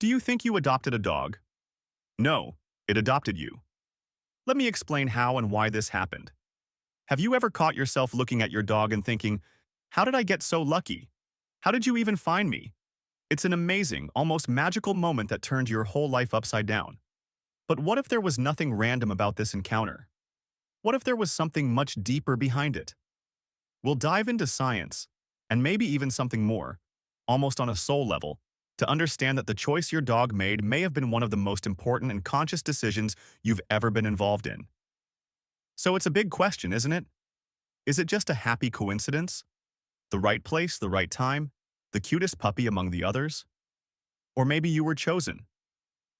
Do you think you adopted a dog? No, it adopted you. Let me explain how and why this happened. Have you ever caught yourself looking at your dog and thinking, how did I get so lucky? How did you even find me? It's an amazing, almost magical moment that turned your whole life upside down. But what if there was nothing random about this encounter? What if there was something much deeper behind it? We'll dive into science, and maybe even something more, almost on a soul level, to understand that the choice your dog made may have been one of the most important and conscious decisions you've ever been involved in. So it's a big question, isn't it? Is it just a happy coincidence? The right place, the right time? The cutest puppy among the others? Or maybe you were chosen,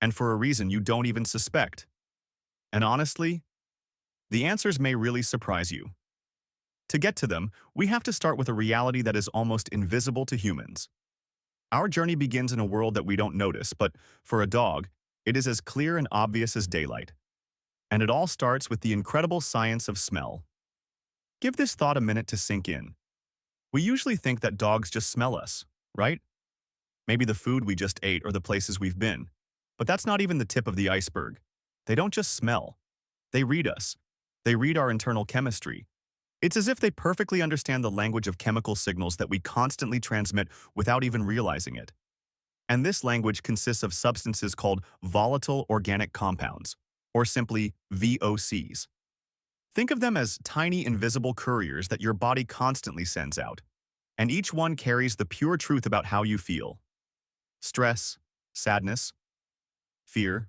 and for a reason you don't even suspect. And honestly, the answers may really surprise you. To get to them, we have to start with a reality that is almost invisible to humans. Our journey begins in a world that we don't notice, but for a dog, it is as clear and obvious as daylight. And it all starts with the incredible science of smell. Give this thought a minute to sink in. We usually think that dogs just smell us, right? Maybe the food we just ate or the places we've been. But that's not even the tip of the iceberg. They don't just smell. They read us. They read our internal chemistry. It's as if they perfectly understand the language of chemical signals that we constantly transmit without even realizing it. And this language consists of substances called volatile organic compounds, or simply VOCs. Think of them as tiny invisible couriers that your body constantly sends out, and each one carries the pure truth about how you feel. Stress, sadness, fear.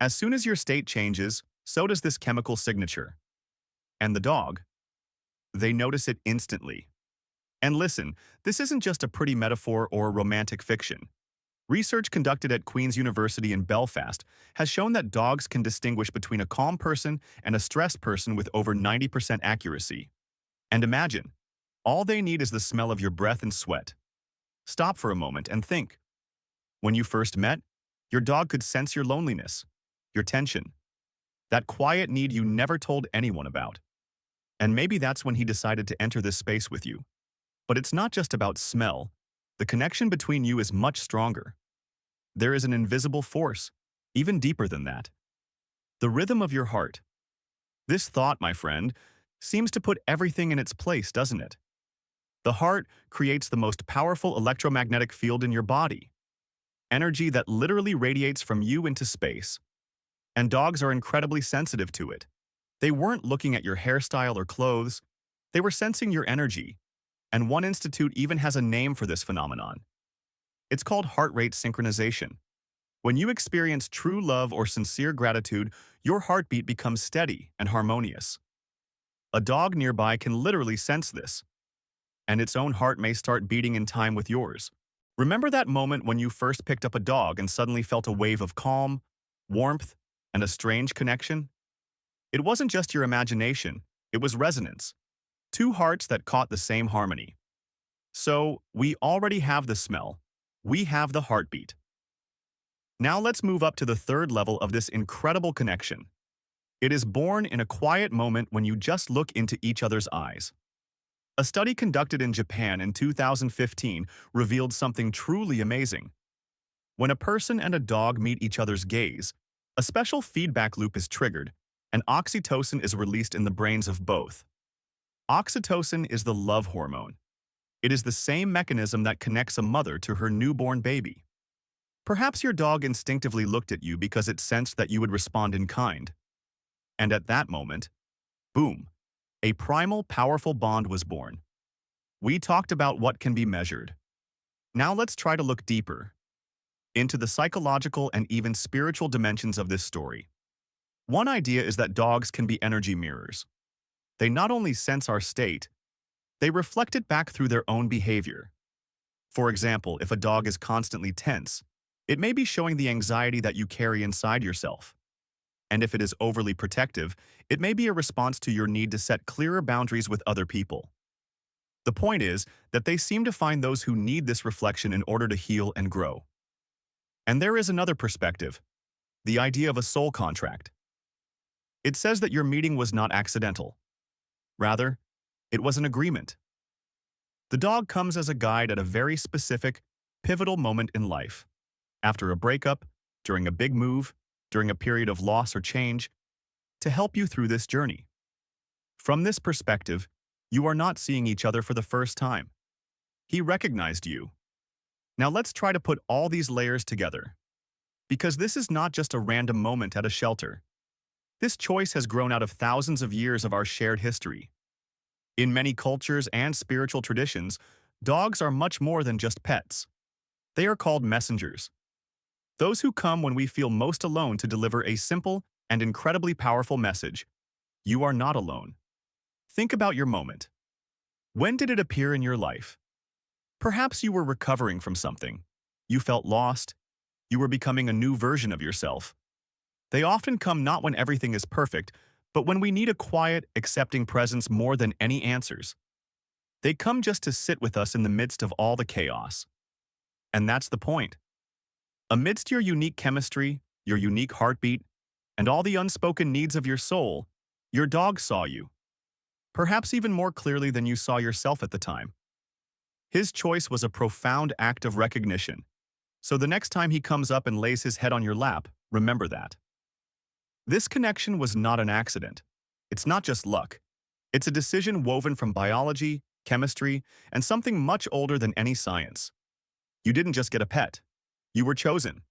As soon as your state changes, so does this chemical signature. And the dog, they notice it instantly. And listen, this isn't just a pretty metaphor or romantic fiction. Research conducted at Queen's University in Belfast has shown that dogs can distinguish between a calm person and a stressed person with over 90% accuracy. And imagine, all they need is the smell of your breath and sweat. Stop for a moment and think. When you first met, your dog could sense your loneliness, your tension, that quiet need you never told anyone about. And maybe that's when he decided to enter this space with you. But it's not just about smell. The connection between you is much stronger. There is an invisible force, even deeper than that. The rhythm of your heart. This thought, my friend, seems to put everything in its place, doesn't it? The heart creates the most powerful electromagnetic field in your body. Energy that literally radiates from you into space. And dogs are incredibly sensitive to it. They weren't looking at your hairstyle or clothes. They were sensing your energy. And one institute even has a name for this phenomenon. It's called heart rate synchronization. When you experience true love or sincere gratitude, your heartbeat becomes steady and harmonious. A dog nearby can literally sense this, and its own heart may start beating in time with yours. Remember that moment when you first picked up a dog and suddenly felt a wave of calm, warmth, and a strange connection? It wasn't just your imagination, it was resonance. Two hearts that caught the same harmony. So, we already have the smell. We have the heartbeat. Now let's move up to the third level of this incredible connection. It is born in a quiet moment when you just look into each other's eyes. A study conducted in Japan in 2015 revealed something truly amazing. When a person and a dog meet each other's gaze, a special feedback loop is triggered, and oxytocin is released in the brains of both. Oxytocin is the love hormone. It is the same mechanism that connects a mother to her newborn baby. Perhaps your dog instinctively looked at you because it sensed that you would respond in kind. And at that moment, boom, a primal, powerful bond was born. We talked about what can be measured. Now let's try to look deeper into the psychological and even spiritual dimensions of this story. One idea is that dogs can be energy mirrors. They not only sense our state, they reflect it back through their own behavior. For example, if a dog is constantly tense, it may be showing the anxiety that you carry inside yourself. And if it is overly protective, it may be a response to your need to set clearer boundaries with other people. The point is that they seem to find those who need this reflection in order to heal and grow. And there is another perspective, the idea of a soul contract. It says that your meeting was not accidental. Rather, it was an agreement. The dog comes as a guide at a very specific, pivotal moment in life. after a breakup, during a big move, during a period of loss or change, to help you through this journey. From this perspective, you are not seeing each other for the first time. He recognized you. Now let's try to put all these layers together. Because this is not just a random moment at a shelter. This choice has grown out of thousands of years of our shared history. In many cultures and spiritual traditions, dogs are much more than just pets. They are called messengers. Those who come when we feel most alone to deliver a simple and incredibly powerful message. You are not alone. Think about your moment. When did it appear in your life? Perhaps you were recovering from something. You felt lost. You were becoming a new version of yourself. They often come not when everything is perfect, but when we need a quiet, accepting presence more than any answers. They come just to sit with us in the midst of all the chaos. And that's the point. Amidst your unique chemistry, your unique heartbeat, and all the unspoken needs of your soul, your dog saw you. Perhaps even more clearly than you saw yourself at the time. His choice was a profound act of recognition. So the next time he comes up and lays his head on your lap, remember that. This connection was not an accident. It's not just luck. It's a decision woven from biology, chemistry, and something much older than any science. You didn't just get a pet. You were chosen.